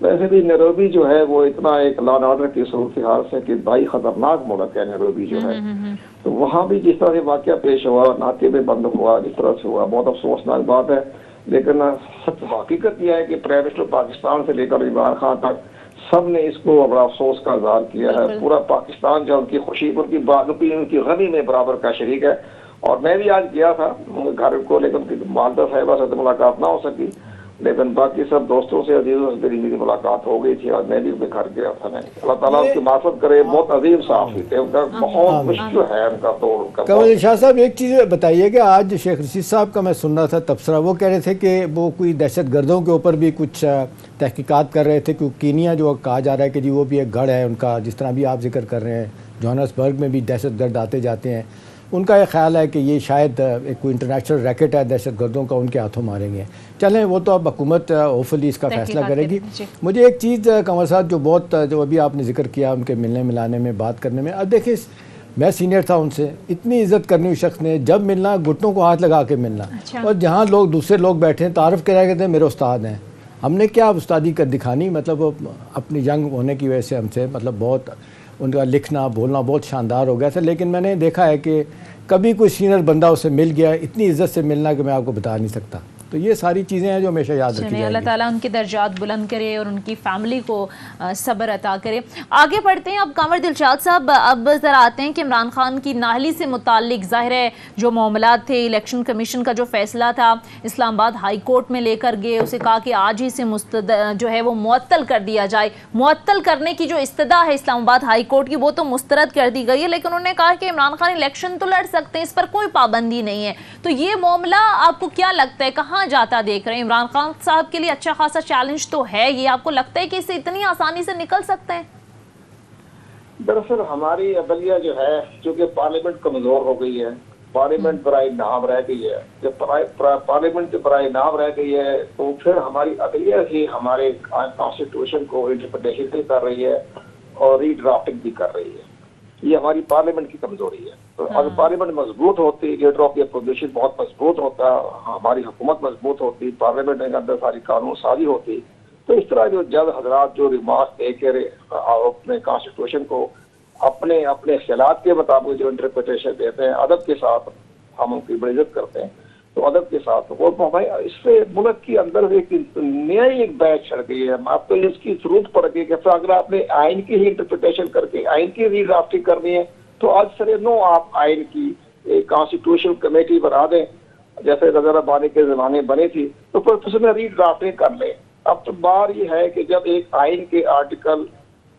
ویسے بھی نیروبی جو ہے وہ اتنا ایک لا اینڈ آرڈر کی صورتحال سے کہ بھائی خطرناک ملک ہے نیروبی جو ہے، تو وہاں بھی جس طرح سے واقعہ پیش ہوا، ناکے پہ بند ہوا، جس طرح سے ہوا، بہت افسوسناک بات ہے. لیکن سچ حقیقت یہ ہے کہ پرائم منسٹر پاکستان سے لے کر عمران خان تک سب نے اس کو بڑا افسوس کا اظہار کیا ہے. پورا پاکستان جو ان کی خوشی، ان کی غمی میں برابر کا شریک ہے. اور میں بھی آج گیا تھا گھر کو، لیکن ان کی والدہ صاحبہ سے ملاقات نہ ہو سکی، لیکن باقی سب دوستوں سے عزیزوں سے میری ملاقات ہو گئی تھی اور میں بھی ان کے گھر گیا تھا. میں اللہ تعالیٰ اس کی معافت کرے. بہت عظیم صحافی تھے، ان کا بہت مشکل ہے ان کا تو. کمل شاہ صاحب ایک چیز بتائیے کہ آج شیخ رشید صاحب کا میں سن رہا تھا تبصرہ، وہ کہہ رہے تھے کہ وہ کوئی دہشت گردوں کے اوپر بھی کچھ تحقیقات کر رہے تھے، کیونکہ کینیا جو کہا جا رہا ہے کہ جی وہ بھی ایک گڑھ ہے ان کا، جس طرح بھی آپ ذکر کر رہے ہیں جوہانسبرگ میں بھی دہشت گرد آتے جاتے ہیں. ان کا یہ خیال ہے کہ یہ شاید ایک کوئی انٹرنیشنل ریکٹ ہے دہشت گردوں کا، ان کے ہاتھوں ماریں گے. چلیں وہ تو اب حکومت ہوپفلی اس کا فیصلہ کرے گی. مجھے ایک چیز قمر صاحب جو ابھی آپ نے ذکر کیا ان کے ملنے ملانے میں، بات کرنے میں، اب دیکھیں میں سینئر تھا ان سے، اتنی عزت کرنی ہوئی شخص نے، جب ملنا گھٹنوں کو ہاتھ لگا کے ملنا، اور جہاں لوگ دوسرے لوگ بیٹھے ہیں تعارف کرا کہتے ہیں میرے استاد ہیں. ہم نے کیا استادی کر دکھانی، مطلب اپنی جنگ ہونے کی وجہ سے ہم سے مطلب بہت ان کا لکھنا بولنا بہت شاندار ہو گیا تھا. لیکن میں نے دیکھا ہے کہ کبھی کوئی سینئر بندہ اسے مل گیا اتنی عزت سے ملنا کہ میں آپ کو بتا نہیں سکتا. تو یہ ساری چیزیں ہیں جو ہمیشہ یاد رکھی جائیں گی. اللہ تعالیٰ ان کے درجات بلند کرے اور ان کی فیملی کو صبر عطا کرے. آگے بڑھتے ہیں. اب قمر دلشاد صاحب اب ذرا آتے ہیں کہ عمران خان کی نااہلی سے متعلق ظاہر ہے جو معاملات تھے، الیکشن کمیشن کا جو فیصلہ تھا اسلام آباد ہائی کورٹ میں لے کر گئے، اسے کہا کہ آج ہی سے جو ہے وہ معطل کر دیا جائے. معطل کرنے کی جو استدعا ہے اسلام آباد ہائی کورٹ کی وہ تو مسترد کر دی گئی ہے، لیکن انہوں نے کہا کہ عمران خان الیکشن تو لڑ سکتے ہیں، اس پر کوئی پابندی نہیں ہے. تو یہ معاملہ آپ کو کیا لگتا ہے کہاں جاتا دیکھ رہے ہیں؟ عمران خان صاحب کے لیے اچھا خاصا چیلنج تو ہے، یہ آپ کو لگتا ہے کہ اسے اتنی آسانی سے نکل سکتے ہیں؟ دراصل ہماری عدلیہ جو ہے چونکہ پارلیمنٹ کمزور ہو گئی ہے، پارلیمنٹ برائے نام رہ گئی ہے. جب پارلیمنٹ برائے نام رہ گئی ہے تو پھر ہماری عدلیہ ہی ہمارے کانسٹیٹیوشن کو انٹرپریٹیشن بھی کر رہی ہے اور ری ڈرافٹنگ بھی کر رہی ہے. یہ ہماری پارلیمنٹ کی کمزوری ہے. تو اگر پارلیمنٹ مضبوط ہوتی، لیڈر آف دی اپوزیشن بہت مضبوط ہوتا، ہماری حکومت مضبوط ہوتی، پارلیمنٹ کے اندر ساری قانون سازی ہوتی، تو اس طرح جو جج حضرات جو ریمارک دے کے اپنے کانسٹیٹیوشن کو اپنے خیالات کے مطابق جو انٹرپریٹیشن دیتے ہیں، ادب کے ساتھ ہم ان کی بڑی عزت کرتے ہیں، تو ادب کے ساتھ وہ ہمیں اس سے ملک کے اندر ایک نیا ہی ایک بیچ چڑھ گئی ہے. آپ کو اس کی ضرورت پڑ گئی کہ اگر آپ نے آئین کی ہی انٹرپریٹیشن کر کے آئین کی ری ڈرافٹنگ کرنی ہے تو آج سر نو آپ آئین کی ایک کانسٹیٹیوشن کمیٹی بنا دیں جیسے نظر آبادی کے زمانے بنی تھی، تو پھر اس میں ری ڈرافٹنگ کر لیں. اب تو بار یہ ہے کہ جب ایک آئین کے آرٹیکل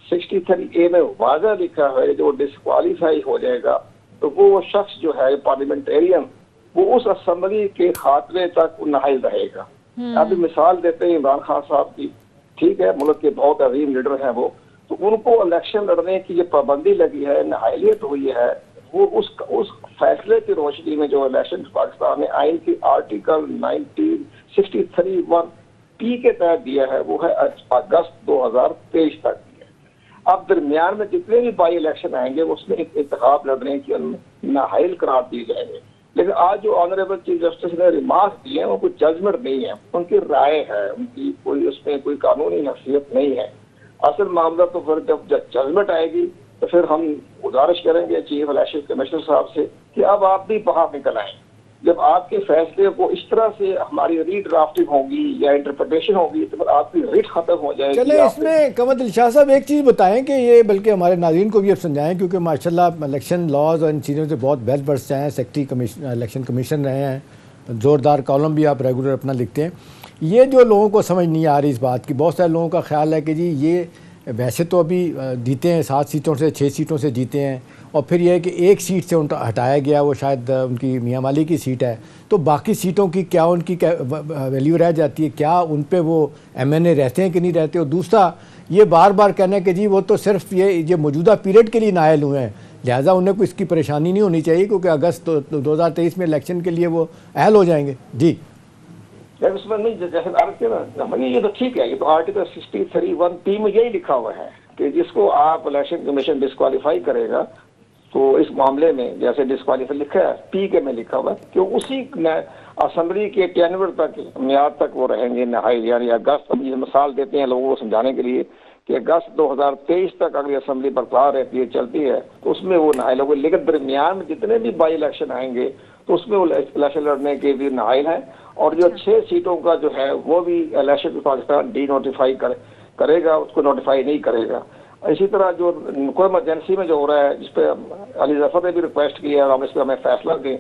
63A میں واضح لکھا ہے جو ڈسکوالیفائی ہو جائے گا تو وہ شخص جو ہے پارلیمنٹیرین وہ اس اسمبلی کے خاتمے تک نااہل رہے گا. ابھی مثال دیتے ہیں عمران خان صاحب کی، ٹھیک ہے ملک کے بہت عظیم لیڈر ہیں وہ، تو ان کو الیکشن لڑنے کی جو پابندی لگی ہے، نااہلیت ہوئی ہے، وہ اس فیصلے کی روشنی میں جو الیکشن پاکستان نے آئین کی آرٹیکل 1963(1)P کے تحت دیا ہے وہ ہے اگست 2023 تک. اب درمیان میں جتنے بھی بائی الیکشن آئیں گے اس میں انتخاب لڑنے کی نااہل قرار دی جائیں گے. لیکن آج جو آنریبل چیف جسٹس نے ریمارک دیے ہیں وہ کوئی ججمنٹ نہیں ہے، ان کی رائے ہے، ان کی کوئی اس میں کوئی قانونی حیثیت نہیں ہے. اصل معاملہ تو پھر جب ججمنٹ آئے گی تو پھر ہم گزارش کریں گے چیف الیکشن کمشنر صاحب سے کہ اب آپ بھی باہر نکل آئیں. جب آپ کے فیصلے کو اس طرح سے ہماری ری ڈرافٹنگ ہوگی یا انٹرپریٹیشن ہوگی تو پھر آپ کی ریٹ ختم ہو جائے گی. چلیں اس میں قمر دلشاد صاحب ایک چیز بتائیں کہ یہ بلکہ ہمارے ناظرین کو بھی اب سمجھائیں کیونکہ ماشاءاللہ الیکشن لاز اور ان چیزوں سے بہت ویل برسڈ ہیں، سیکرٹری الیکشن کمیشن رہے ہیں، زوردار کالم بھی آپ ریگولر اپنا لکھتے ہیں. یہ جو لوگوں کو سمجھ نہیں آ رہی اس بات کی، بہت سارے لوگوں کا خیال ہے کہ جی یہ ویسے تو ابھی جیتے ہیں 7 سیٹوں سے 6 سیٹوں سے جیتے ہیں اور پھر یہ ہے کہ ایک سیٹ سے ان کا ہٹایا گیا، وہ شاید ان کی میاں مالی کی سیٹ ہے، تو باقی سیٹوں کی کیا ان کی ویلیو رہ جاتی ہے؟ کیا ان پہ وہ MNA رہتے ہیں کہ نہیں رہتے؟ اور دوسرا یہ بار بار کہنا ہے کہ جی وہ تو صرف یہ موجودہ پیریڈ کے لیے نائل ہوئے ہیں، لہٰذا انہیں کوئی اس کی پریشانی نہیں ہونی چاہیے کیونکہ اگست 2023 میں الیکشن کے لیے وہ اہل ہو جائیں گے. جی اس میں نہیں جیسے یہ تو ٹھیک ہے، یہ تو آرٹیکل 63(1)P میں یہی لکھا ہوا ہے کہ جس کو آپ الیکشن کمیشن ڈسکوالیفائی کرے گا تو اس معاملے میں جیسے ڈسکوالیفائی لکھا ہے پی کے میں لکھا ہوا ہے کہ اسی اسمبلی کے ٹینور تک میعاد تک وہ رہیں گے نہائل، یعنی اگست، یہ مثال دیتے ہیں لوگوں کو سمجھانے کے لیے کہ اگست 2023 تک اگلی اسمبلی برقرار رہتی ہے، چلتی ہے، تو اس میں وہ نہائل ہوگے، لیکن درمیان میں جتنے بھی بائی الیکشن آئیں گے تو اس میں وہ الیکشن لڑنے کے بھی نہائل ہیں، اور جو 6 سیٹوں کا جو ہے وہ بھی الیکشن پاکستان ڈی نوٹیفائی کرے گا، اس کو نوٹیفائی نہیں کرے گا۔ اسی طرح جو کوئی ایمرجنسی میں جو ہو رہا ہے جس پہ علی ظفر نے بھی ریکویسٹ کی ہے اور ہم اس پہ ہمیں فیصلہ دیں،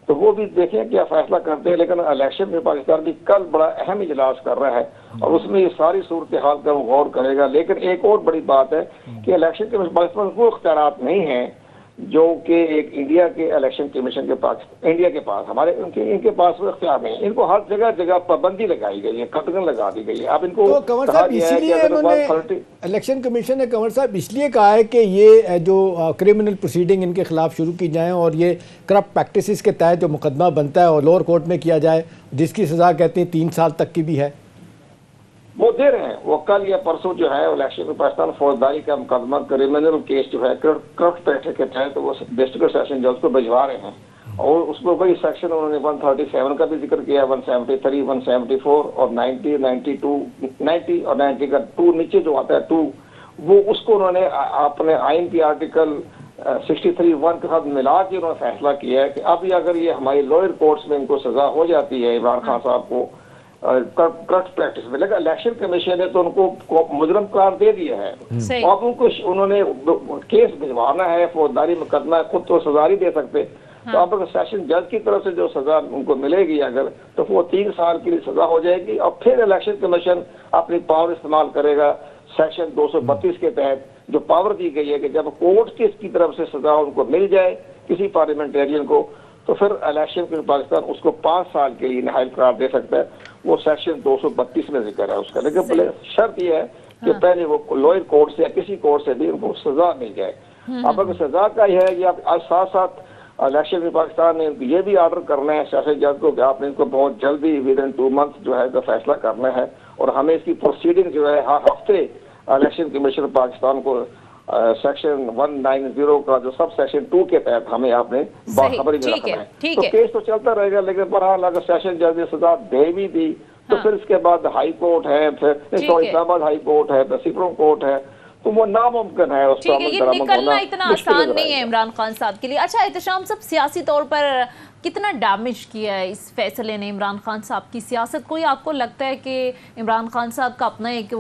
تو وہ بھی دیکھیں کیا فیصلہ کرتے ہیں، لیکن الیکشن میں پاکستان بھی کل بڑا اہم اجلاس کر رہا ہے اور اس میں یہ ساری صورتحال کا وہ غور کرے گا۔ لیکن ایک اور بڑی بات ہے کہ الیکشن کے پاکستان کو اختیارات نہیں ہیں جو کہ ایک انڈیا کے الیکشن کمیشن کے پاس، انڈیا کے پاس، ان کے پاس وہ اختیار نہیں، ان کو ہر جگہ پابندی لگائی گئی ہے، قطغن لگا دی گئی ہے۔ اب ان کو تو کنور صاحب اسی لیے انہوں نے الیکشن کمیشن نے کنور صاحب اس لیے کہا ہے کہ یہ جو کرمنل پروسیڈنگ ان کے خلاف شروع کی جائیں اور یہ کرپٹ پریکٹسز کے تحت جو مقدمہ بنتا ہے اور لوور کورٹ میں کیا جائے جس کی سزا کہتے ہیں 3 سال تک کی بھی ہے، وہ دے رہے ہیں۔ وہ کل یا پرسوں جو ہے الیکشن میں پاکستان فوجداری کا مقدمہ کرمنل کیس جو ہے کرپٹ پریکٹس کے تحت وہ ڈسٹرکٹ سیشن جج کو بھجوا رہے ہیں، اور اس میں وہی سیکشن انہوں نے 137 کا بھی ذکر کیا، 173، 174 اور 90، 92 اور 90 کا 2 نیچے جو آتا ہے 2، وہ اس کو انہوں نے اپنے آئین کی آرٹیکل 63(1) کے ساتھ ملا کے انہوں نے فیصلہ کیا ہے کہ اب یہ اگر یہ ہماری لوئر کورٹس میں ان کو سزا ہو جاتی ہے عمران خان صاحب کو کرپٹ پریکٹس میں، لیکن الیکشن کمیشن نے تو ان کو مجرم قرار دے دیا ہے، اب ان کو انہوں نے کیس بھجوانا ہے، فوجداری مقدمہ ہے، خود تو سزا نہیں دے سکتے، تو اب اگر سیشن جج کی طرف سے جو سزا ان کو ملے گی اگر، تو وہ 3 سال کے لیے سزا ہو جائے گی، اور پھر الیکشن کمیشن اپنی پاور استعمال کرے گا سیکشن 232 کے تحت جو پاور دی گئی ہے کہ جب کورٹ کی طرف سے سزا ان کو مل جائے کسی پارلیمنٹیرین کو، تو پھر الیکشن کے پاکستان اس کو 5 سال کے لیے نہائل قرار دے سکتا ہے، وہ سیکشن 232 میں ذکر ہے اس کا، لیکن بلے شرط یہ ہے کہ پہلے وہ لوئر کورٹ سے یا کسی کورٹ سے بھی ان کو سزا مل جائے۔ اب اگر سزا کا ہی ہے یہ ساتھ ساتھ الیکشن میں پاکستان نے یہ بھی آرڈر کرنا ہے سیاسی جج کو کہ آپ نے ان کو بہت جلدی ودن 2 منتھ جو ہے فیصلہ کرنا ہے، اور ہمیں اس کی پروسیڈنگ جو ہے ہر ہفتے الیکشن کمیشن پاکستان کو سیکشن 190 کا جو سب سیکشن 2 کے تحت ہمیں آپ نے باخبری میں رکھنا ہے، تو کیس تو چلتا رہے گا، لیکن بہرحال اگر سیشن جج نے سزا دے بھی دی تو پھر اس کے بعد ہائی کورٹ ہے، پھر اسلام آباد ہائی کورٹ ہے، پھر سپریم کورٹ ہے، تو وہ ناممکن ہے اس کا یہ نکلنا اتنا آسان نہیں ہے عمران خان صاحب کے لیے۔ اچھا احتشام صاحب، سیاسی طور پر کتنا ڈیمیج کیا ہے اس فیصلے نے عمران خان صاحب کی سیاست کو؟ آپ کو لگتا ہے کہ عمران خان صاحب کا اپنا ایک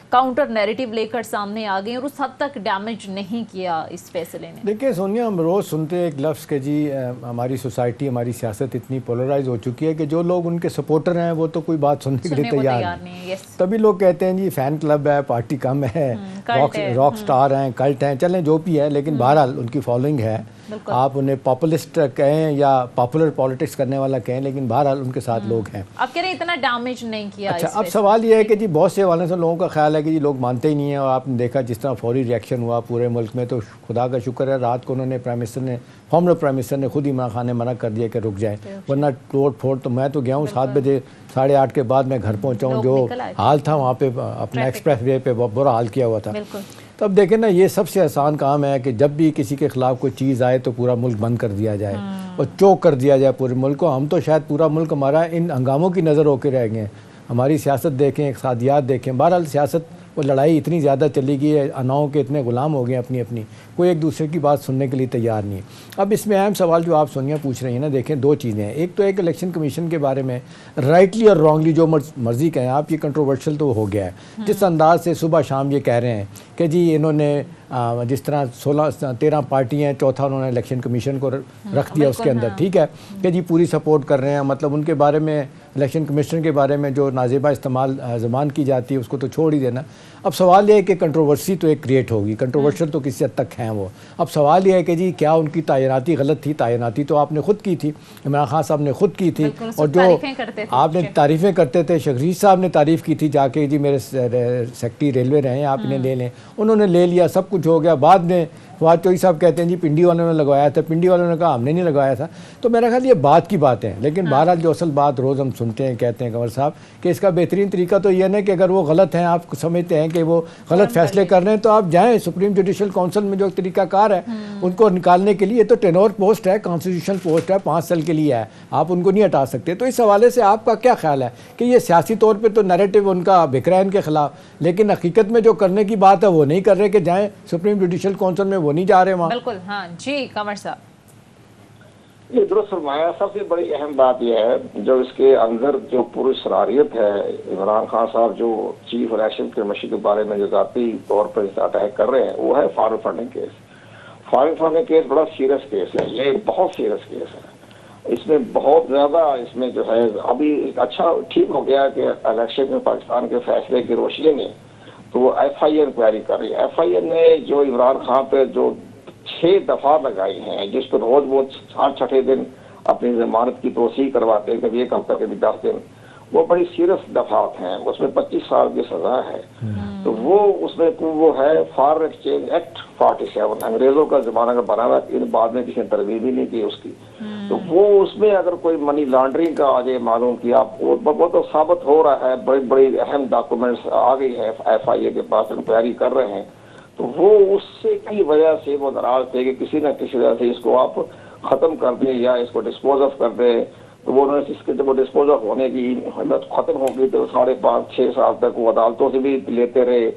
کاؤنٹر نیریٹو لے کر سامنے آ گئے اور اس حد تک ڈیمیج نہیں کیا اس فیصلے نے؟ دیکھیں سونیا، ہم روز سنتے ہیں ایک لفظ کہ جی ہماری سوسائٹی، ہماری سیاست اتنی پولرائز ہو چکی ہے کہ جو لوگ ان کے سپورٹر ہیں وہ تو کوئی بات سننے کے لیے تیار نہیں، تبھی لوگ کہتے ہیں جی فین کلب ہے، پارٹی کم ہے، راک سٹار ہیں، کلٹ ہیں، چلیں جو بھی ہے، لیکن بہرحال ان کی فالوئنگ ہے، آپ انہیں پاپولسٹ کہیں یا پاپولر پالیٹکس کرنے والا کہیں، لیکن بہرحال ان کے ساتھ لوگ ہیں۔ آپ کہہ رہے ہیں اتنا ڈیمیج نہیں کیا۔ اچھا اب سوال یہ ہے کہ جی بہت سے حوالے سے لوگوں کا خیال ہے کہ جی لوگ مانتے ہی نہیں ہیں، اور آپ نے دیکھا جس طرح فوری ریئیکشن ہوا پورے ملک میں، تو خدا کا شکر ہے رات کو انہوں نے فارمر پرائم منسٹر نے خود عمران خان نے منع کر دیا کہ رک جائیں، ورنہ توڑ پھوڑ تو میں تو گیا ہوں 7 بجے 8:30 کے بعد میں گھر پہنچا ہوں، جو حال تھا وہاں پہ اپنا ایکسپریس وے پہ برا حال کیا ہوا تھا۔ تو اب دیکھیں نا، یہ سب سے آسان کام ہے کہ جب بھی کسی کے خلاف کوئی چیز آئے تو پورا ملک بند کر دیا جائے اور چوک کر دیا جائے پورے ملک کو۔ ہم تو شاید پورا ملک ہمارا ان ہنگاموں کی نظر ہو کے رہ گئے ہیں، ہماری سیاست دیکھیں، اقتصادیات دیکھیں، بہرحال سیاست وہ لڑائی اتنی زیادہ چلی گئی ہے، اناؤں کے اتنے غلام ہو گئے ہیں اپنی، کوئی ایک دوسرے کی بات سننے کے لیے تیار نہیں ہے۔ اب اس میں اہم سوال جو آپ سونیا پوچھ رہی ہیں نا، دیکھیں 2 چیزیں ہیں، ایک تو ایک الیکشن کمیشن کے بارے میں رائٹلی اور رانگلی جو مرضی کہیں آپ، یہ کنٹروورشل تو ہو گیا ہے، جس انداز سے صبح شام یہ کہہ رہے ہیں کہ جی انہوں نے جس طرح 13 پارٹی ہیں، چوتھا انہوں نے الیکشن کمیشن کو رکھ دیا اس کے اندر، ٹھیک ہے کہ جی پوری سپورٹ کر رہے ہیں، مطلب ان کے بارے میں الیکشن کمیشن کے بارے میں جو نازیبہ استعمال زبان کی جاتی ہے اس کو تو چھوڑ ہی دینا۔ اب سوال یہ ہے کہ کنٹروورسی تو ایک کریٹ ہوگی، کنٹروورشل تو کسی حد تک ہیں وہ، اب سوال یہ ہے کہ جی کیا ان کی تعیناتی غلط تھی؟ تعیناتی تو آپ نے خود کی تھی، عمران خان صاحب نے خود کی تھی، اور جو آپ نے تعریفیں کرتے تھے، شخصیت صاحب نے تعریف کی تھی جا کے جی میرے سیکٹری ریلوے رہے ہیں آپ انہیں لے لیں، انہوں نے لے لیا، سب کچھ ہو گیا، بعد میں فواد چوہدری صاحب کہتے ہیں جی پنڈی والوں نے لگوایا تھا، پنڈی والوں نے کہا ہم نے نہیں لگوایا تھا. تو میرا خیال یہ بات کی بات ہے، لیکن بہرحال جو اصل بات روز ہم سنتے ہیں کہتے ہیں کنور صاحب کہ اس کا بہترین طریقہ تو یہ ہے کہ اگر وہ غلط ہیں، آپ سمجھتے ہیں کہ وہ غلط فیصلے کر رہے ہیں، تو آپ جائیں سپریم جوڈیشل کونسل میں جو طریقہ کار ہے ان کو نکالنے کے لیے. تو ٹینور پوسٹ ہے، کانسٹیٹیوشنل پوسٹ ہے، 5 سال کے لیے ہے، آپ ان کو نہیں ہٹا سکتے. تو اس حوالے سے آپ کا کیا خیال ہے کہ یہ سیاسی طور پہ تو نیریٹو ان کا بک رہا ہے ان کے خلاف، لیکن حقیقت میں جو کرنے کی بات ہے وہ نہیں کر رہے کہ جائیں سپریم جوڈیشل کونسل میں، وہ نہیں جا رہے وہاں. بالکل. ہاں جی کنور صاحب. یہ درست فرمایا. سب سے بڑی اہم بات یہ ہے جو اس کے اندر جو پوری صلاحیت ہے، عمران خان صاحب جو چیف الیکشن کمیشن کے بارے میں جو ذاتی طور پر اٹیک کر رہے ہیں وہ ہے foreign funding case. Foreign funding case بڑا سیریس کیس ہے، یہ بہت سیریس کیس ہے. اس میں بہت زیادہ اس میں جو ہے ابھی اچھا ٹھیک ہو گیا کہ الیکشن میں پاکستان کے فیصلے کی روشنی میں تو وہ ایف آئی اے انکوائری کر رہی ہے. ایف آئی اے نے جو عمران خان پہ جو 6 دفعہ لگائی ہیں، جس پر روز وہ 6 دن اپنی ضمانت کی توسیع کرواتے ہیں، کبھی 1 ہفتہ کبھی 10 دن، وہ بڑی سیریس دفعات ہیں. اس میں 25 سال کی سزا ہے. تو وہ اس میں وہ ہے فارن ایکسچینج ایکٹ 47، انگریزوں کا زمانہ کا بنا ہوا، ان بعد میں کسی نے ترمیم ہی نہیں کی اس کی. تو وہ اس میں اگر کوئی منی لانڈرنگ کا آج معلوم کیا، وہ تو ثابت ہو رہا ہے. بڑی بڑی اہم ڈاکومنٹس آ گئی ہے، ایف آئی اے کے پاس انکوائری کر رہے ہیں. تو وہ اس سے کی وجہ سے وہ ناراض تھے کہ کسی نہ کسی وجہ سے اس کو آپ ختم کر دیں یا اس کو ڈسپوز آف کر دیں. تو وہ اس کے جب وہ ڈسپوز آف ہونے کی حالت ختم ہو گئی تو 5.5-6 سال تک وہ عدالتوں سے بھی لیتے رہے،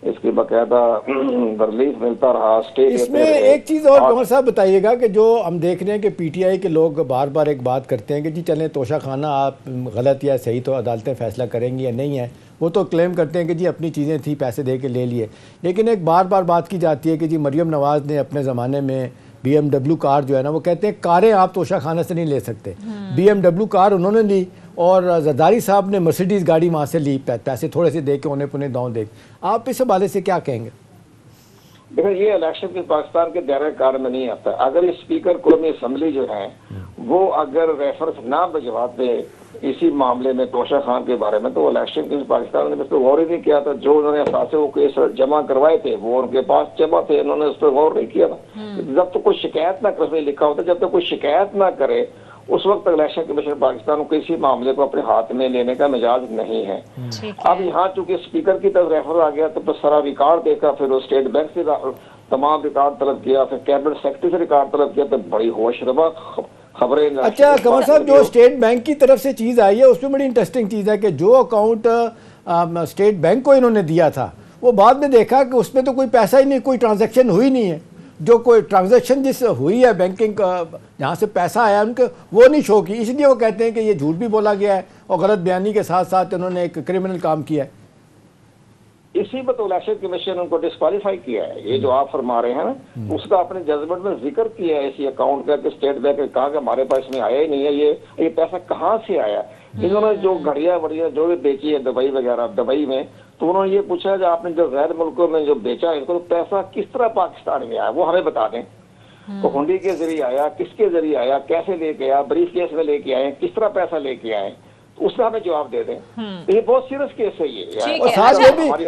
اس کی باقاعدہ ریلیف ملتا رہا، اسٹے. اس میں ایک چیز اور کنور صاحب بتائیے گا کہ جو ہم دیکھ رہے ہیں کہ پی ٹی آئی کے لوگ بار بار ایک بات کرتے ہیں کہ جی چلیں توشہ خانہ آپ غلط یا صحیح تو عدالتیں فیصلہ کریں گی یا نہیں ہے، وہ تو کلیم کرتے ہیں کہ جی اپنی چیزیں تھیں پیسے دے کے لے لیے. لیکن ایک بار بار بات کی جاتی ہے کہ جی مریم نواز نے اپنے زمانے میں بی ایم ڈبلیو کار جو ہے نا، وہ کہتے ہیں کاریں آپ توشہ خانہ سے نہیں لے سکتے. بی ایم ڈبلیو کار انہوں نے لی اور زرداری صاحب نے مرسیڈیز گاڑی وہاں سے لی، پیسے تھوڑے سے دے کے انہیں پنے داؤں دے. آپ اس حوالے سے کیا کہیں گے؟ دیکھیں یہ الیکشن کے پاکستان کے دائرۂ کار میں نہیں آتا. اگر اسپیکر قومی اسمبلی جو ہے وہ اگر ریفرنس نہ بھجواتے اسی معاملے میں توشہ خان کے بارے میں، تو الیکشن کے پاکستان نے اس پہ غور ہی نہیں کیا تھا. جو انہوں نے اثاثے وہ کیس جمع کروائے تھے وہ ان کے پاس جمع تھے، انہوں نے اس پہ غور نہیں کیا تھا. جب تک کوئی شکایت نہ کرے، لکھا ہوتا جب تک کوئی شکایت نہ کرے اس وقت تک الیکشن کمیشن پاکستان کو کسی معاملے کو اپنے ہاتھ میں لینے کا مجاز نہیں ہے. اب یہاں چونکہ اسپیکر کی طرف ریفر آ گیا تو سارا ریکارڈ دیکھا، پھر وہ اسٹیٹ بینک سے تمام ریکارڈ طلب کیا، پھر کیبنٹ سیکرٹری سے ریکارڈ طلب کیا، تو بڑی ہوش ربا خبریں. اچھا کنور صاحب، جو اسٹیٹ بینک کی طرف سے چیز آئی ہے اس میں بڑی انٹرسٹنگ چیز ہے کہ جو اکاؤنٹ اسٹیٹ بینک کو انہوں نے دیا تھا وہ بعد میں دیکھا کہ اس میں تو کوئی پیسہ ہی نہیں، کوئی ٹرانزیکشن ہوئی نہیں ہے. جو کوئی ٹرانزیکشن جس ہوئی ہے بینکنگ جہاں سے پیسہ آیا ان کے وہ نہیں شو کی، اس لیے وہ کہتے ہیں کہ یہ جھوٹ بھی بولا گیا ہے اور غلط بیانی کے ساتھ ساتھ انہوں نے ایک کرمنل کام کیا ہے. اسی پر تو الیکشن کمیشن ان کو ڈسکوالیفائی کیا ہے. یہ جو آپ فرما رہے ہیں نا اس کا اپنے ججمنٹ میں ذکر کیا ہے اسی اکاؤنٹ کا کہ اسٹیٹ بینک نے کہا کہ ہمارے پاس میں آیا ہی نہیں ہے، یہ پیسہ کہاں سے آیا. انہوں نے جو گھڑیاں بڑیاں جو بھی بیچی ہے دبئی وغیرہ دبئی میں، تو انہوں نے یہ پوچھا کہ آپ نے جو غیر ملکوں میں جو بیچا ہے تو پیسہ کس طرح پاکستان میں آیا وہ ہمیں بتا دیں. تو ہنڈی کے ذریعے آیا، کس کے ذریعے آیا، کیسے لے کے آیا، بریف کیس میں لے کے آئے، کس طرح پیسہ لے کے آئے، اس کا ہمیں جواب دے دیں. یہ بہت سیریس کیس ہے یہ.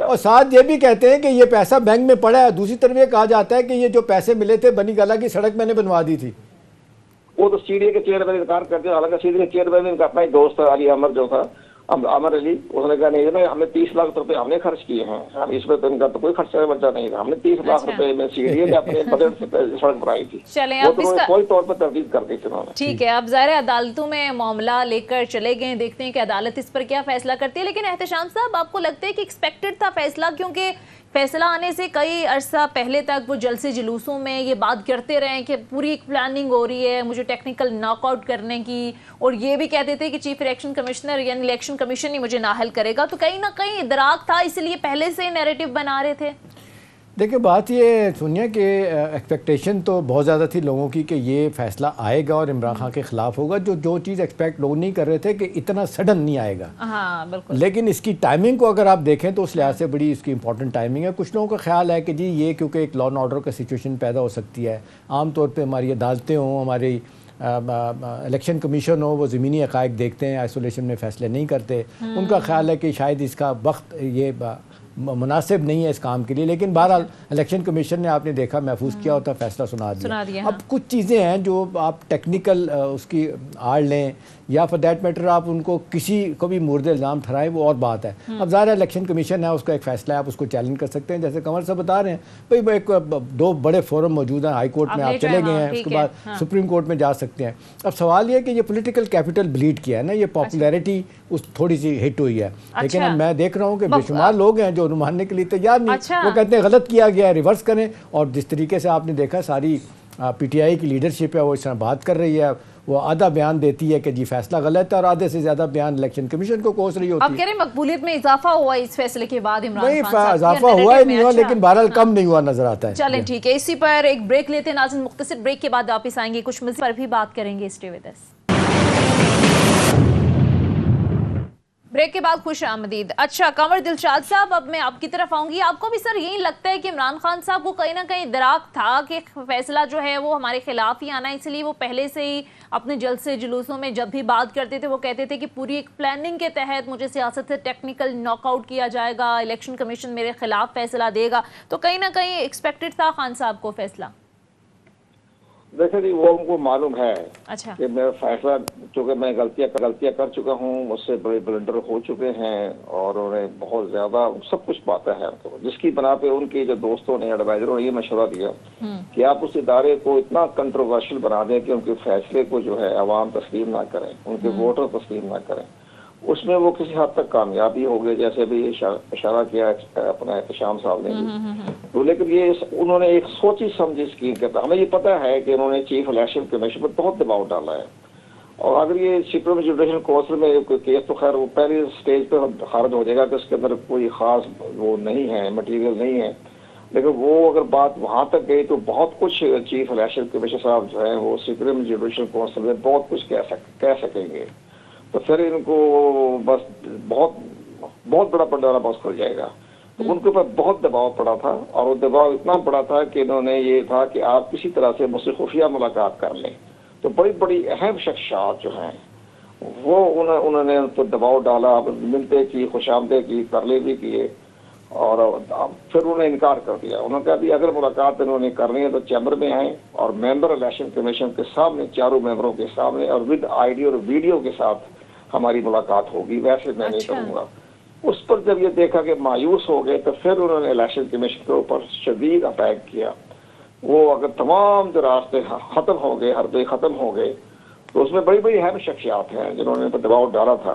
اور ساتھ یہ بھی کہتے ہیں کہ یہ پیسہ بینک میں پڑا ہے. دوسری طرف یہ کہا جاتا ہے کہ یہ جو پیسے ملے تھے بنی گالہ کی سڑک میں نے بنوا دی تھی. وہ تو سی ڈی اے کے چیئرمین انکار کرتے ہیں. حالانکہ سی ڈی اے کے چیئرمین کا اپنا ایک دوست تھا علی عمر جو تھا، عمر علی، اس نے کہا نہیں ہم نے 30 لاکھ روپے ہم نے خرچ کیے ہیں، اس میں تو ان کا تو کوئی خرچہ بچا نہیں تھا، ہم نے 30 لاکھ روپے میں سی ڈی اے نے اپنے بجٹ سے سڑک بنائی تھی. وہ تو کوئی طور پر تردید کر دی تھی انہوں نے. ٹھیک ہے، اب ظاہر عدالتوں میں معاملہ لے کر چلے گئے، دیکھتے ہیں کہ عدالت اس پر کیا فیصلہ کرتی ہے. لیکن احتشام صاحب آپ کو لگتا ہے کہ ایکسپیکٹڈ تھا فیصلہ؟ کیونکہ فیصلہ آنے سے کئی عرصہ پہلے تک وہ جلسے جلوسوں میں یہ بات کرتے رہے کہ پوری ایک پلاننگ ہو رہی ہے مجھے ٹیکنیکل ناک آؤٹ کرنے کی، اور یہ بھی کہتے تھے کہ چیف الیکشن کمشنر یعنی الیکشن کمیشن ہی مجھے نااہل کرے گا. تو کہیں نہ کہیں ادراک تھا، اس لیے پہلے سے نیریٹو بنا رہے تھے. دیکھیں بات یہ ہے سونیا کہ ایکسپیکٹیشن تو بہت زیادہ تھی لوگوں کی کہ یہ فیصلہ آئے گا اور عمران خان کے خلاف ہوگا. جو چیز ایکسپیکٹ لوگ نہیں کر رہے تھے کہ اتنا سڈن نہیں آئے گا. ہاں بالکل. لیکن اس کی ٹائمنگ کو اگر آپ دیکھیں تو اس لحاظ سے بڑی اس کی امپورٹنٹ ٹائمنگ ہے. کچھ لوگوں کا خیال ہے کہ جی یہ کیونکہ ایک لا اینڈ آرڈر کا سچویشن پیدا ہو سکتی ہے، عام طور پہ ہماری عدالتیں ہوں، ہماری الیکشن کمیشن ہو، وہ زمینی حقائق دیکھتے ہیں، آئسولیشن میں فیصلے نہیں کرتے. ان کا خیال ہے کہ شاید اس کا وقت یہ مناسب نہیں ہے اس کام کے لیے. لیکن بہرحال الیکشن کمیشن نے آپ نے دیکھا محفوظ کیا ہوتا فیصلہ سنا دیا. اب کچھ چیزیں ہیں جو آپ ٹیکنیکل اس کی آڑ لیں یا فار دیٹ میٹر آپ ان کو کسی کو بھی مورد الزام ٹھہرائیں وہ اور بات ہے. اب ظاہر ہے الیکشن کمیشن ہے اس کا ایک فیصلہ ہے, آپ اس کو چیلنج کر سکتے ہیں. جیسے قمر صاحب بتا رہے ہیں بھائی ایک 2 بڑے فورم موجود ہیں, ہائی کورٹ میں آپ چلے گئے ہیں, اس کے بعد سپریم کورٹ میں جا سکتے ہیں. اب سوال یہ ہے کہ یہ پولیٹیکل کیپٹل بلیڈ کیا ہے نا, یہ پاپولیرٹی اس تھوڑی سی ہٹ ہوئی ہے. لیکن اب میں دیکھ رہا ہوں کہ بے شمار لوگ ہیں جو ماننے کے لیے تیار نہیں, وہ کہتے ہیں غلط کیا گیا ہے, ریورس کریں. اور جس طریقے سے آپ نے دیکھا ساری پی ٹی آئی کی لیڈرشپ ہے وہ اس طرح بات کر رہی ہے, وہ آدھا بیان دیتی ہے کہ جی فیصلہ غلط ہے اور آدھے سے زیادہ بیان الیکشن کمیشن کو کوس رہی ہوتی ہے. آپ کہہ رہے ہیں مقبولیت میں اضافہ ہوا اس فیصلے کے بعد عمران خان صاحب؟ نہیں, اضافہ ہوا ہی نہیں ہوا, لیکن بہرحال کم نہیں ہوا نظر آتا ہے. چلیں ٹھیک ہے, اسی پر ایک بریک لیتے ہیں ناظرین, مختصر بریک کے بعد واپس آئیں گے, کچھ مزید پر بھی بات کریں گے. Stay with us. بریک کے بعد خوش آمدید. اچھا قمر دلشاد صاحب, اب میں آپ کی طرف آؤں گی. آپ کو بھی سر یہی لگتا ہے کہ عمران خان صاحب کو کہیں نہ کہیں ادراک تھا کہ فیصلہ جو ہے وہ ہمارے خلاف ہی آنا ہے, اس لیے وہ پہلے سے ہی اپنے جلسے جلوسوں میں جب بھی بات کرتے تھے وہ کہتے تھے کہ پوری ایک پلاننگ کے تحت مجھے سیاست سے ٹیکنیکل ناک آؤٹ کیا جائے گا, الیکشن کمیشن میرے خلاف فیصلہ دے گا, تو کہیں نہ کہیں ایکسپیکٹڈ تھا خان صاحب کو فیصلہ؟ دیکھیں جی, وہ ان کو معلوم ہے اچھا کہ میرا فیصلہ, چونکہ میں غلطیاں کر چکا ہوں, مجھ سے بڑے بلنڈر ہو چکے ہیں اور انہیں بہت زیادہ سب کچھ پاتا ہے, جس کی بنا پہ ان کے جو دوستوں نے ایڈوائزروں نے یہ مشورہ دیا کہ آپ اس ادارے کو اتنا کنٹروورشل بنا دیں کہ ان کے فیصلے کو جو ہے عوام تسلیم نہ کریں, ان کے ووٹر تسلیم نہ کریں. اس میں وہ کسی حد تک کامیابی ہو گئے, جیسے بھی اشارہ کیا اپنا احتشام صاحب نے بھی. تو لیکن یہ انہوں نے ایک سوچی سمجھی اسکیم کے تحت, ہمیں یہ پتہ ہے کہ انہوں نے چیف الیکشن کمیشن پر بہت دباؤ ڈالا ہے, اور اگر یہ سپریم جوڈیشل کونسل میں کیس تو خیر وہ پہلی سٹیج پہ خارج ہو جائے گا کہ اس کے اندر کوئی خاص وہ نہیں ہے, مٹیریل نہیں ہے, لیکن وہ اگر بات وہاں تک گئی تو بہت کچھ چیف الیکشن کمیشن صاحب جو ہیں وہ سپریم جوڈیشل کونسل میں بہت کچھ کہہ سکیں گے. تو پھر ان کو بس بہت بڑا پنڈورا باکس کھل جائے گا. تو ان کے اوپر بہت دباؤ پڑا تھا, اور وہ دباؤ اتنا پڑا تھا کہ انہوں نے یہ تھا کہ آپ کسی طرح سے مجھ سے خفیہ ملاقات کر لیں. تو بڑی اہم شخصیات جو ہیں وہ انہوں نے ان پر دباؤ ڈالا, ملتے کی, خوش آمدید کی, ترلے بھی کیے, اور پھر انہوں نے انکار کر دیا. انہوں نے کہا بھی اگر ملاقات انہوں نے کرنی ہے تو چیمبر میں آئیں اور ممبر الیکشن کمیشن کے سامنے, چاروں ممبروں کے سامنے اور ود آئی ڈی اور ویڈیو کے ساتھ ہماری ملاقات ہوگی, ویسے میں نہیں کروں گا. اس پر جب یہ دیکھا کہ مایوس ہو گئے تو پھر انہوں نے الیکشن کمیشن کے اوپر شدید اٹیک کیا. وہ اگر تمام جو راستے ختم ہو گئے, حربے ختم ہو گئے, تو اس میں بڑی اہم شخصیات ہیں جنہوں نے دباؤ ڈالا تھا.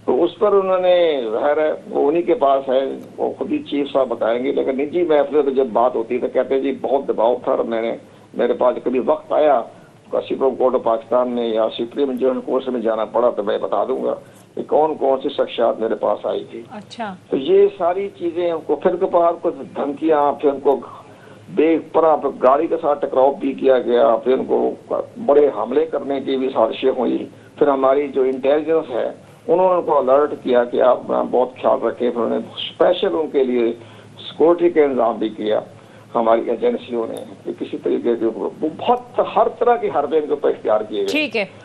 تو اس پر انہوں نے ظاہر ہے وہ انہی کے پاس ہے, وہ خود ہی چیف صاحب بتائیں گے, لیکن نجی محفلوں میں جب بات ہوتی ہے تو کہتے ہیں جی بہت دباؤ تھا, اور میرے پاس کبھی وقت آیا سپریم کورٹ آف پاکستان میں یا سپریم جوڈیشل کورٹ میں جانا پڑا تو میں بتا دوں گا کہ کون سی شخصیات میرے پاس آئی تھی. اچھا تو یہ ساری چیزیں ان کو پھر کے بعد کچھ دھمکیاں, پھر ان کو بے پرا گاڑی کے ساتھ ٹکراؤ بھی کیا گیا, پھر ان کو بڑے حملے کرنے کی بھی سازشیں ہوئی. پھر ہماری جو انٹیلیجنس ہے انہوں نے ان کو الرٹ کیا کہ آپ بہت خیال رکھیں. پھر انہوں نے اسپیشل ان کے لیے سیکورٹی کا انتظام بھی کیا ہماری ایجنسیوں نے, کہ کسی طریقے کے بہت ہر طرح کے حربے ان کے اوپر اختیار کیے گئے.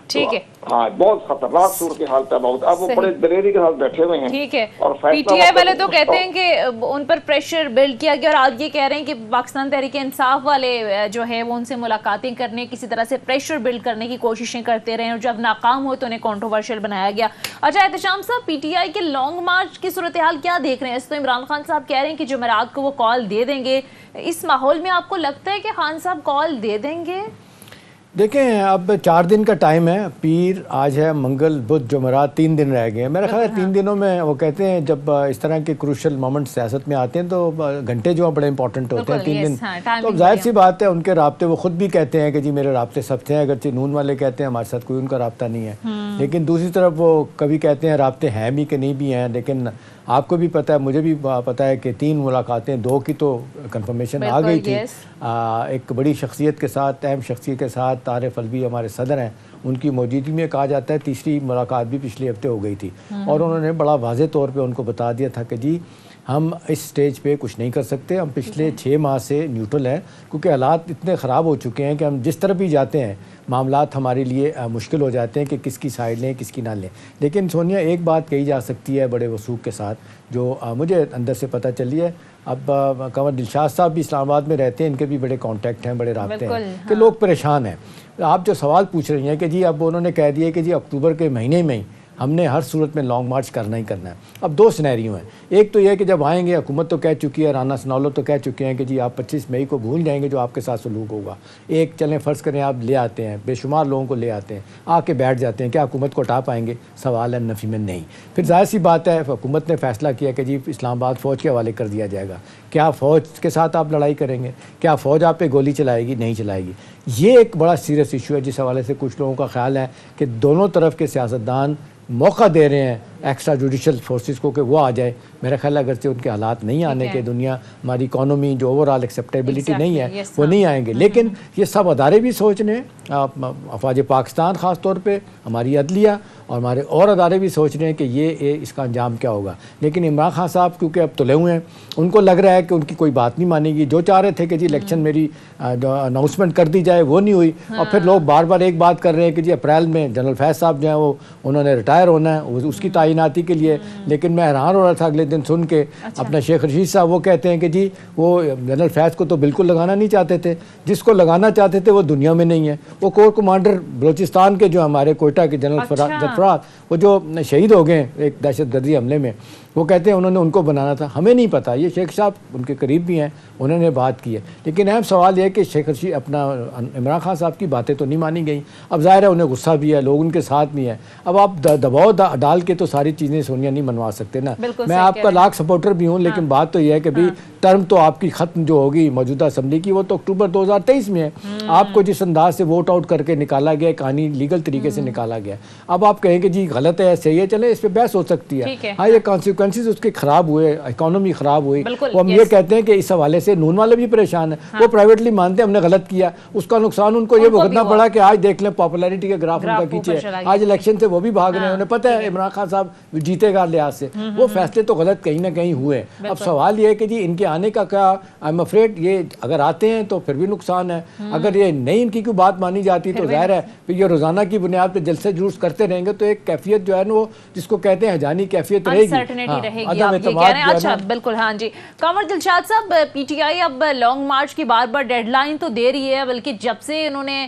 ٹھیک ہے ہاں, بہت خطرناک صورت حالت ہے بہت. اب وہ بڑے دلیری کے ساتھ بیٹھے ہوئے ہیں. ٹھیک ہے, پی ٹی آئی والے تو کہتے ہیں کہ ان پر پریشر بلڈ کیا گیا, اور آپ یہ کہہ رہے ہیں کہ پاکستان تحریک انصاف والے جو ہے وہ ان سے ملاقاتیں کرنے, کسی طرح سے پریشر بلڈ کرنے کی کوششیں کرتے رہے, اور جب ناکام ہوئے تو انہیں کنٹروورشل بنایا گیا. اچھا احتشام صاحب, پی ٹی آئی کے لانگ مارچ کی صورتحال کیا دیکھ رہے ہیں؟ اس تو عمران خان صاحب کہہ رہے ہیں کہ جمعرات کو وہ کال دے دیں گے. اس ماحول میں آپ کو لگتا ہے کہ خان صاحب کال دے دیں گے؟ دیکھیں اب 4 دن کا ٹائم ہے, پیر آج ہے, منگل بدھ جمعرات, 3 دن رہ گئے ہیں. میرا خیال ہے 3 دنوں میں وہ کہتے ہیں جب اس طرح کے کروشل مومنٹ سیاست میں آتے ہیں تو گھنٹے جو ہیں بڑے امپورٹنٹ ہوتے ہیں. 3 دن تو ظاہر سی بات ہے ان کے رابطے, وہ خود بھی کہتے ہیں کہ جی میرے رابطے سب تھے, اگرچہ نون والے کہتے ہیں ہمارے ساتھ کوئی ان کا رابطہ نہیں ہے, لیکن دوسری طرف وہ کبھی کہتے ہیں رابطے ہیں بھی کہ نہیں بھی ہیں. لیکن آپ کو بھی پتہ ہے, مجھے بھی پتہ ہے کہ 3 ملاقاتیں, 2 کی تو کنفرمیشن آ گئی تھی. ایک بڑی شخصیت کے ساتھ, اہم شخصیت کے ساتھ, طارق الوی ہمارے صدر ہیں, ان کی موجودگی میں کہا جاتا ہے 3ری ملاقات بھی پچھلے ہفتے ہو گئی تھی, اور انہوں نے بڑا واضح طور پہ ان کو بتا دیا تھا کہ جی ہم اس سٹیج پہ کچھ نہیں کر سکتے. ہم پچھلے 6 ماہ سے نیوٹرل ہیں کیونکہ حالات اتنے خراب ہو چکے ہیں کہ ہم جس طرف بھی جاتے ہیں معاملات ہمارے لیے مشکل ہو جاتے ہیں کہ کس کی سائڈ لیں کس کی نہ لیں. لیکن سونیا ایک بات کہی جا سکتی ہے بڑے وثوق کے ساتھ جو مجھے اندر سے پتہ چلی ہے. اب کنور دلشاد صاحب بھی اسلام آباد میں رہتے ہیں, ان کے بھی بڑے کانٹیکٹ ہیں, بڑے رابطے ہیں کہ لوگ پریشان ہیں. آپ جو سوال پوچھ رہی ہیں کہ جی اب انہوں نے کہہ دیا کہ جی اکتوبر کے مہینے میں ہی ہم نے ہر صورت میں لانگ مارچ کرنا ہی کرنا ہے. اب 2 سینیریو ہیں. ایک تو یہ کہ جب آئیں گے, حکومت تو کہہ چکی ہے, رانا سنالو تو کہہ چکے ہیں کہ جی آپ 25 مئی کو بھول جائیں گے جو آپ کے ساتھ سلوک ہوگا. ایک چلیں فرض کریں آپ لے آتے ہیں, بے شمار لوگوں کو لے آتے ہیں, آ کے بیٹھ جاتے ہیں, کیا حکومت کو ہٹا پائیں گے؟ سوال ہے نفی میں نہیں. پھر ظاہر سی بات ہے حکومت نے فیصلہ کیا کہ جی اسلام آباد فوج کے حوالے کر دیا جائے گا. کیا فوج کے ساتھ آپ لڑائی کریں گے؟ کیا فوج آپ پہ گولی چلائے گی؟ نہیں چلائے گی. یہ ایک بڑا سیریس ایشو ہے جس حوالے سے کچھ لوگوں کا خیال ہے کہ دونوں طرف کے سیاستدان موقع دے رہے ہیں ایکسٹرا جوڈیشل فورسز کو کہ وہ آ جائے. میرا خیال ہے اگرچہ ان کے حالات نہیں آنے کے, دنیا ہماری اکانومی جو اوور آل ایکسیپٹیبلٹی نہیں ہے وہ نہیں آئیں گے, لیکن یہ سب ادارے بھی سوچ رہے ہیں, افواج پاکستان خاص طور پہ, ہماری عدلیہ اور ہمارے اور ادارے بھی سوچ رہے ہیں کہ یہ اس کا انجام کیا ہوگا. لیکن عمران خان صاحب کیونکہ اب تلے ہوئے ہیں, ان کو لگ رہا ہے کہ ان کی کوئی بات نہیں مانے گی. جو چاہ رہے تھے کہ جی الیکشن میری اناؤنسمنٹ کر دی جائے وہ نہیں ہوئی, اور پھر لوگ بار بار ایک بات کر رہے ہیں کہ جی اپریل میں جنرل فیض صاحب جو ہیں وہ انہوں نے ریٹائر ہونا ہے اس کی تعیناتی کے لیے. لیکن میں حیران ہو رہا تھا اگلے دن سن کے اپنا شیخ رشید صاحب, وہ کہتے ہیں کہ جی وہ جنرل فیض کو تو بالکل لگانا نہیں چاہتے تھے, جس کو لگانا چاہتے تھے وہ دنیا میں نہیں ہے. وہ کور کمانڈر بلوچستان کے جو ہمارے کوئٹہ کے جنرل جفرات وہ جو شہید ہو گئے ایک دہشت گردی حملے میں, وہ کہتے ہیں انہوں نے ان کو بنانا تھا. ہمیں نہیں پتہ, یہ شیخ صاحب ان کے قریب بھی ہیں, انہوں نے بات کی ہے. لیکن اہم سوال یہ ہے کہ شیخ رشید اپنا عمران خان صاحب کی باتیں تو نہیں مانی گئیں. اب ظاہر ہے انہیں غصہ بھی ہے, لوگ ان کے ساتھ بھی ہیں. اب آپ دباؤ ڈال کے تو ساری چیزیں سونیا نہیں منوا سکتے نا. میں آپ کا لاکھ سپورٹر بھی ہوں, لیکن بات تو یہ ہے کہ بھی ٹرم تو آپ کی ختم جو ہوگی موجودہ اسمبلی کی وہ تو اکتوبر 2023 میں ہے. آپ کو جس انداز سے ووٹ آؤٹ کر کے نکالا گیا, کہانی لیگل طریقے سے نکالا گیا. اب آپ کہیں کہ جی غلط ہے, صحیح ہے, چلے اس پہ بحث ہو سکتی ہے. ہاں یہ کانسیکوینسز اس کے خراب ہوئے, اکانومی خراب ہوئی, وہ ہم یہ کہتے ہیں کہ اس حوالے سے نون والے بھی پریشان ہیں. وہ پرائیویٹلی مانتے ہیں ہم نے غلط کیا, اس کا نقصان ان کو یہ بھگتنا پڑا کہ آج دیکھ لیں پاپولیرٹی کے گراف ان کا کھینچے, آج الیکشن سے وہ بھی بھاگ رہے ہیں. انہیں پتہ ہے عمران خان صاحب جیتے گا لحاظ سے, وہ فیصلے تو غلط کہیں نہ کہیں ہوئے. اب سوال یہ ہے کہ جی ان کے آنے کا کیا, آئی ایم افریڈ یہ اگر آتے ہیں تو پھر بھی نقصان ہے. اگر یہ نہیں ان کی کوئی بات مانی جاتی تو ظاہر ہے پھر یہ روزانہ کی بنیاد پہ جلسے جلوس کرتے رہیں گے تو ایک کیفیت جو ہے نا وہ جس کو کہتے ہیں ہجانی کیفیت رہے گی. اچھا بالکل. ہاں جی کنور دلشاد صاحب, پی ٹی آئی اب لانگ مارچ کی بار بار ڈیڈ لائن تو دے رہی ہے, بلکہ جب سے انہوں نے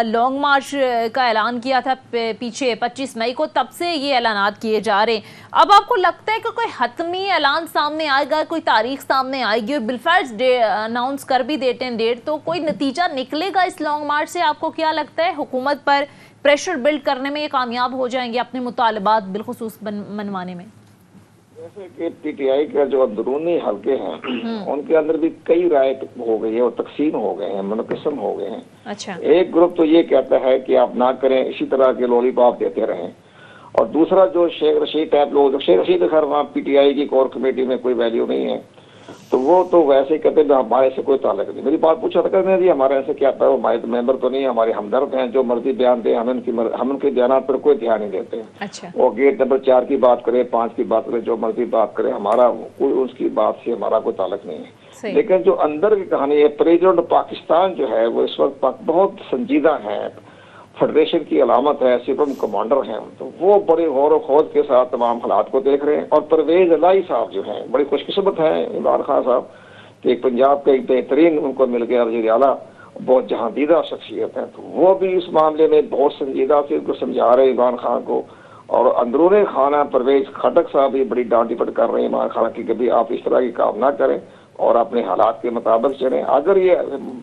لانگ مارچ کا اعلان کیا تھا پیچھے 25 مئی کو, تب سے یہ اعلانات کیے جا رہے ہیں. اب آپ کو لگتا ہے کہ کوئی حتمی اعلان سامنے آئے گا, کوئی تاریخ سامنے آئے گی, بالفرض اناؤنس کر بھی دیتے ہیں ڈیٹ, تو کوئی نتیجہ نکلے گا اس لانگ مارچ سے؟ آپ کو کیا لگتا ہے حکومت پر پریشر بلڈ کرنے میں یہ کامیاب ہو جائیں گے اپنے مطالبات بالخصوص منوانے میں؟ جیسے کہ پی ٹی آئی کا جو اندرونی حلقے ہیں ان کے اندر بھی کئی رائے ہو گئی ہے اور تقسیم ہو گئے ہیں, منقسم ہو گئے ہیں. اچھا, ایک گروپ تو یہ کہتا ہے کہ آپ نہ کریں, اسی طرح کے لولی پاپ دیتے رہیں. اور دوسرا جو شیخ رشید ٹائپ لوگ, شیخ رشید خیر وہاں پی ٹی آئی کی کور کمیٹی میں کوئی ویلیو نہیں ہے, تو وہ تو ویسے ہی کہتے ہیں ہمارے سے کوئی تعلق نہیں. میری بات پوچھا تھا کہ جی ہمارے ایسے کیا ہے, وہ ممبر تو نہیں, ہمارے ہمدرد ہیں, جو مرضی بیان دیں, ہم ان کے بیانات پر کوئی دھیان نہیں دیتے ہیں. وہ گیٹ نمبر 4 کی بات کرے, 5 کی بات کرے, جو مرضی بات کرے, ہمارا کوئی اس کی بات سے ہمارا کوئی تعلق نہیں ہے. لیکن جو اندر کی کہانی ہے, پریزیڈنٹ پاکستان جو ہے وہ اس وقت بہت سنجیدہ ہے, فیڈریشن کی علامت ہے, سپریم کمانڈر ہیں, تو وہ بڑے غور و خوض کے ساتھ تمام حالات کو دیکھ رہے ہیں. اور پرویز الہی صاحب جو ہیں بڑی خوش قسمت ہیں عمران خان صاحب کہ ایک پنجاب کے ایک بہترین ان کو مل گیا وزیر اعلیٰ, بہت جہاندیدہ شخصیت ہیں, تو وہ بھی اس معاملے میں بہت سنجیدہ سے ان کو سمجھا رہے ہیں عمران خان کو. اور اندرون خانہ پرویز خٹک صاحب بھی بڑی ڈانٹ ڈپٹ کر رہے ہیں عمران خان کی کہ بھی آپ اس طرح کی کام نہ کریں اور اپنے حالات کے مطابق چلیں. اگر یہ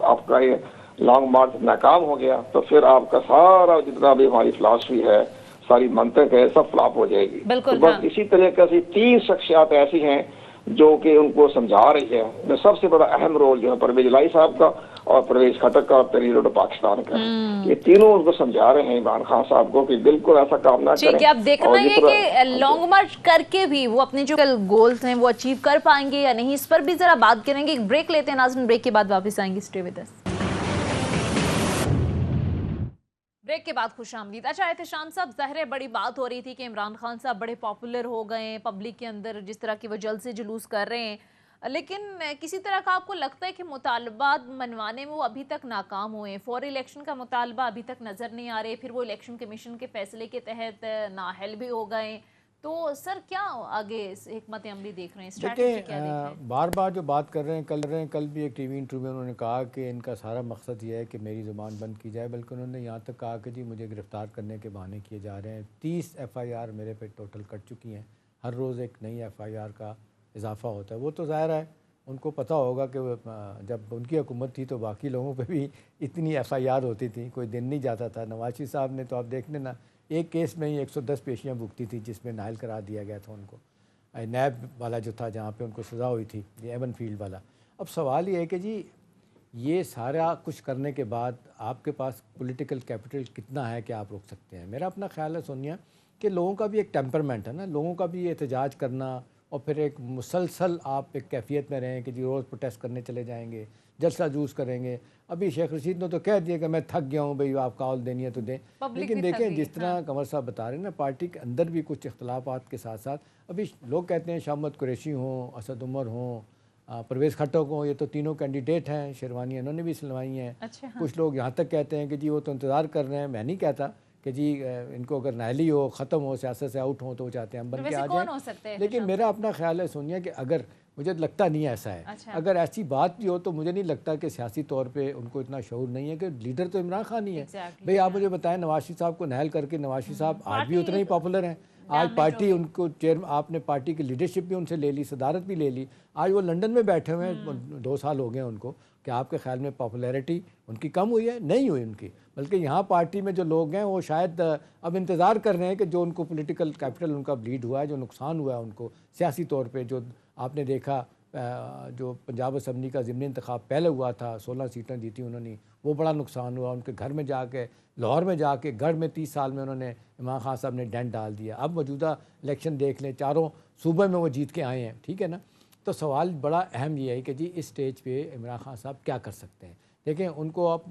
آپ کا یہ لانگ مارچ ناکام ہو گیا تو پھر آپ کا سارا جتنا بھی ہماری فلاسفی ہے, ساری منطق ہے, سب فلاپ ہو جائے گی. تو بس اسی طریقے سے 3 شخصیات ایسی ہیں جو کہ ان کو سمجھا رہی ہے. سب سے بڑا اہم رول جو ہے پرویز الہی صاحب کا اور پرویز خٹک کا اور پریزیڈنٹ پاکستان کا, یہ تینوں ان کو سمجھا رہے ہیں عمران خان صاحب کو کہ بالکل ایسا کام نہ کریں. اب دیکھنا یہ کہ لانگ مارچ کر کے بھی وہ اپنے جو گولز ہیں وہ اچیو کر پائیں گے یا نہیں, اس پر بھی ذرا بات کریں گے. ایک بریک لیتے ہیں ناظرین, بریک کے بعد واپس آئیں گے. Stay with us. بریک کے بعد خوش آمدید. اچھا احتشام صاحب، ظاہر ہے بڑی بات ہو رہی تھی کہ عمران خان صاحب بڑے پاپولر ہو گئے ہیں پبلک کے اندر، جس طرح کی وہ جلد سے جلوس کر رہے ہیں، لیکن کسی طرح کا آپ کو لگتا ہے کہ مطالبات منوانے میں وہ ابھی تک ناکام ہوئے ہیں؟ فوری الیکشن کا مطالبہ ابھی تک نظر نہیں آ رہے، پھر وہ الیکشن کمیشن کے فیصلے کے تحت نااہل بھی ہو گئے. تو سر کیا آگے حکمت عملی دیکھ رہے ہیں، اسٹریٹجی کیا دیکھ رہے ہیں؟ بار بار جو بات کر رہے ہیں، کل بھی ایک ٹی وی انٹرویو میں انہوں نے کہا کہ ان کا سارا مقصد یہ ہے کہ میری زبان بند کی جائے، بلکہ انہوں نے یہاں تک کہا کہ جی مجھے گرفتار کرنے کے بہانے کیے جا رہے ہیں. 30 FIR میرے پہ ٹوٹل کٹ چکی ہیں، ہر روز ایک نئی FIR کا اضافہ ہوتا ہے. وہ تو ظاہر ہے ان کو پتہ ہوگا کہ جب ان کی حکومت تھی تو باقی لوگوں پہ بھی اتنی FIR ہوتی تھی، کوئی دن نہیں جاتا تھا. نواز شریف صاحب نے تو آپ دیکھ لینا ایک کیس میں ہی 110 پیشیاں بھگتی تھی جس میں نااہل قرار دیا گیا تھا ان کو. نیب والا جو تھا جہاں پہ ان کو سزا ہوئی تھی، یہ ایون فیلڈ والا. اب سوال یہ ہے کہ جی یہ سارا کچھ کرنے کے بعد آپ کے پاس پولیٹیکل کیپٹل کتنا ہے کہ آپ روک سکتے ہیں؟ میرا اپنا خیال ہے سونیا کہ لوگوں کا بھی ایک ٹیمپرمنٹ ہے نا، لوگوں کا بھی یہ احتجاج کرنا اور پھر ایک مسلسل آپ ایک کیفیت میں رہیں کہ جی روز پروٹیسٹ کرنے چلے جائیں گے، جلسہ جلوس کریں گے. ابھی شیخ رشید نے تو کہہ دیا کہ میں تھک گیا ہوں بھئی، آپ کال دینی ہے تو دیں. لیکن دیکھیں جس طرح قمر صاحب بتا رہے ہیں نا، پارٹی کے اندر بھی کچھ اختلافات کے ساتھ ساتھ ابھی لوگ کہتے ہیں شامت قریشی ہوں، اسد عمر ہوں، پرویز خٹک ہوں، یہ تو تینوں کینڈیڈیٹ ہیں، شیروانی انہوں نے بھی سلوائی ہیں. کچھ لوگ یہاں تک کہتے ہیں کہ جی وہ تو انتظار کر رہے ہیں. میں نہیں کہتا کہ جی ان کو اگر نااہلی ہو، ختم ہو، سیاست سے آؤٹ ہوں تو وہ چاہتے ہیں ہم بن کے آ جائیں. لیکن میرا اپنا خیال ہے سونیا کہ اگر مجھے لگتا نہیں ایسا ہے، اگر ایسی بات بھی ہو تو مجھے نہیں لگتا کہ سیاسی طور پہ ان کو اتنا شعور نہیں ہے کہ لیڈر تو عمران خان ہی ہے. بھئی آپ مجھے بتائیں نواز شریف صاحب کو نااہل کر کے نواز شریف صاحب آج بھی اتنے ہی پاپولر ہیں. آج پارٹی ان کو آپ نے پارٹی کی لیڈرشپ بھی ان سے لے لی، صدارت بھی لے لی. آج وہ لنڈن میں بیٹھے ہوئے ہیں، 2 سال ہو گئے ہیں ان کو. کہ آپ کے خیال میں پاپولیرٹی ان کی کم ہوئی ہے؟ نہیں ہوئی ان کی، بلکہ یہاں پارٹی میں جو لوگ ہیں وہ شاید اب انتظار کر رہے ہیں کہ جو ان کو پولیٹیکل کیپٹل ان کا بلیڈ ہوا ہے، جو نقصان ہوا ہے ان کو سیاسی طور پہ. جو آپ نے دیکھا جو پنجاب اسمبلی کا ضمنی انتخاب پہلے ہوا تھا، 16 سیٹیں جیتی انہوں نے، وہ بڑا نقصان ہوا. ان کے گھر میں جا کے، لاہور میں جا کے گھر میں 30 سال میں انہوں نے عمران خان صاحب نے ڈینٹ ڈال دیا. اب موجودہ الیکشن دیکھ لیں، 4 صوبے میں وہ جیت کے آئے ہیں، ٹھیک ہے نا. تو سوال بڑا اہم یہ ہے کہ جی اس سٹیج پہ عمران خان صاحب کیا کر سکتے ہیں. دیکھیں ان کو آپ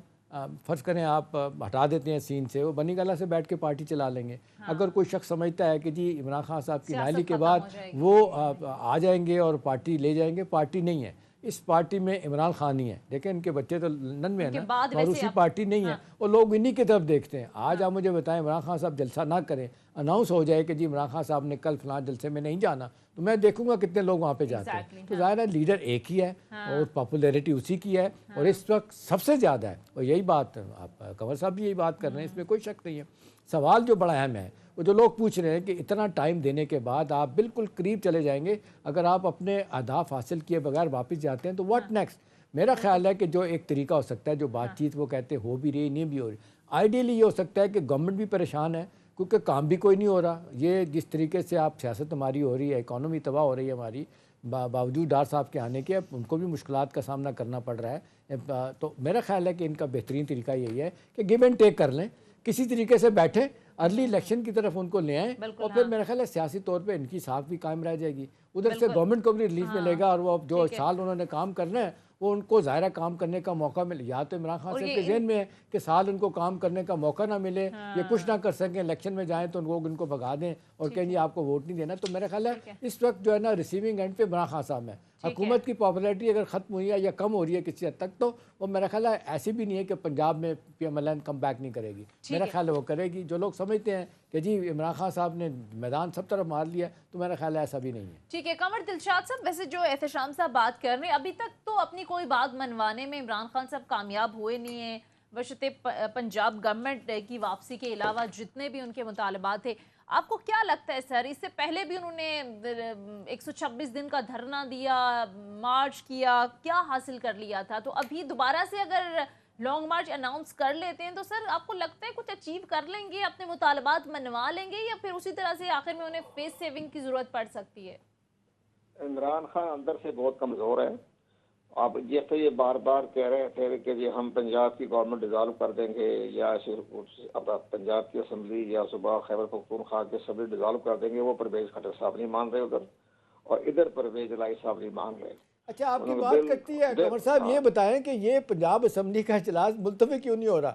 فرض کریں آپ ہٹا دیتے ہیں سین سے، وہ بنی گالہ سے بیٹھ کے پارٹی چلا لیں گے. اگر کوئی شخص سمجھتا ہے کہ جی عمران خان صاحب کی نااہلی کے بعد وہ آ جائیں گے اور پارٹی لے جائیں گے، پارٹی نہیں ہے. اس پارٹی میں عمران خان ہی ہے. دیکھیں ان کے بچے تو لندن میں ہیں نا، اور اسی پارٹی نہیں ہے، اور لوگ انہی کی طرف دیکھتے ہیں. آج آپ مجھے بتائیں عمران خان صاحب جلسہ نہ کریں، اناؤنس ہو جائے کہ جی عمران خان صاحب نے کل فلاں جلسے میں نہیں جانا، تو میں دیکھوں گا کتنے لوگ وہاں پہ جاتے ہیں. تو ظاہر ہے لیڈر ایک ہی ہے اور پاپولیرٹی اسی کی ہے، اور اس وقت سب سے زیادہ ہے. اور یہی بات آپ کنور صاحب بھی یہی بات کر رہے ہیں، اس میں کوئی شک نہیں ہے. سوال جو بڑا اہم ہے وہ جو لوگ پوچھ رہے ہیں کہ اتنا ٹائم دینے کے بعد آپ بالکل قریب چلے جائیں گے، اگر آپ اپنے اہداف حاصل کیے بغیر واپس جاتے ہیں تو واٹ نیکسٹ. میرا خیال ہے کہ جو ایک طریقہ ہو سکتا ہے، جو بات چیت وہ کہتے ہو بھی رہی نہیں بھی ہو رہی، آئیڈیلی یہ ہو سکتا ہے کہ گورنمنٹ بھی پریشان ہے کیونکہ کام بھی کوئی نہیں ہو رہا. یہ جس طریقے سے آپ سیاست ہماری ہو رہی ہے، اکانومی تباہ ہو رہی ہے ہماری، باوجود ڈار صاحب کے آنے کے ان کو بھی مشکلات کا سامنا کرنا پڑ رہا ہے. تو میرا خیال ہے کہ ان کا بہترین طریقہ یہی ہے کہ گیو اینڈ ٹیک کر لیں، کسی طریقے سے بیٹھیں، ارلی الیکشن کی طرف ان کو لے آئیں، اور پھر میرا خیال ہے سیاسی طور پہ ان کی ساکھ بھی قائم رہ جائے گی. ادھر سے گورنمنٹ کو بھی ریلیف ملے گا، اور وہ جو سال انہوں نے کام کرنا ہے وہ ان کو ظاہرہ کام کرنے کا موقع ملے. یا تو عمران خان صاحب کے ذہن میں ہے کہ سال ان کو کام کرنے کا موقع نہ ملے، یہ کچھ نہ کر سکیں، الیکشن میں جائیں تو لوگ ان کو بھگا دیں اور کہیں جی آپ کو ووٹ نہیں دینا. تو میرا خیال ہے اس وقت جو ہے نا ریسیونگ اینڈ پہ عمران خان صاحب ہے. حکومت کی پاپولیرٹی اگر ختم ہوئی ہے یا کم ہو رہی ہے کسی حد تک، تو وہ میرا خیال ہے ایسی بھی نہیں ہے کہ پنجاب میں PMLN کم بیک نہیں کرے گی. میرا خیال ہے وہ کرے گی. جو لوگ سمجھتے ہیں کہ جی عمران خان صاحب نے میدان سب طرف مار لیا، تو میرا خیال ہے ایسا بھی نہیں ہے. ٹھیک ہے قمر دلشاد صاحب، ویسے جو احتشام صاحب بات کر رہے ہیں ابھی تک تو اپنی کوئی بات منوانے میں عمران خان صاحب کامیاب ہوئے نہیں ہیں، بشرطِ پنجاب گورنمنٹ کی واپسی کے علاوہ جتنے بھی ان کے مطالبات تھے. آپ کو کیا لگتا ہے سر، اس سے پہلے بھی انہوں نے 126 دن کا دھرنا دیا، مارچ کیا، کیا حاصل کر لیا تھا؟ تو ابھی دوبارہ سے اگر لانگ مارچ اناؤنس کر لیتے ہیں تو سر آپ کو لگتا ہے کچھ اچیو کر لیں گے، اپنے مطالبات منوا لیں گے، یا پھر اسی طرح سے آخر میں انہیں فیس سیونگ کی ضرورت پڑ سکتی ہے؟ عمران خان اندر سے بہت کمزور ہے. آپ جیسے یہ بار بار کہہ رہے تھے کہ جی ہم پنجاب کی گورنمنٹ ڈیزالو کر دیں گے، یا پنجاب کی اسمبلی یا صوبہ خیبر پختونخوا کی اسمبلی ڈیزالو کر دیں گے، وہ پرویز خٹک صاحب نہیں مان رہے ادھر، اور ادھر پرویز الہی صاحب نہیں مان رہے. اچھا آپ کی بات کرتی ہے کنور صاحب، یہ بتائیں کہ یہ پنجاب اسمبلی کا اجلاس ملتوی کیوں نہیں ہو رہا؟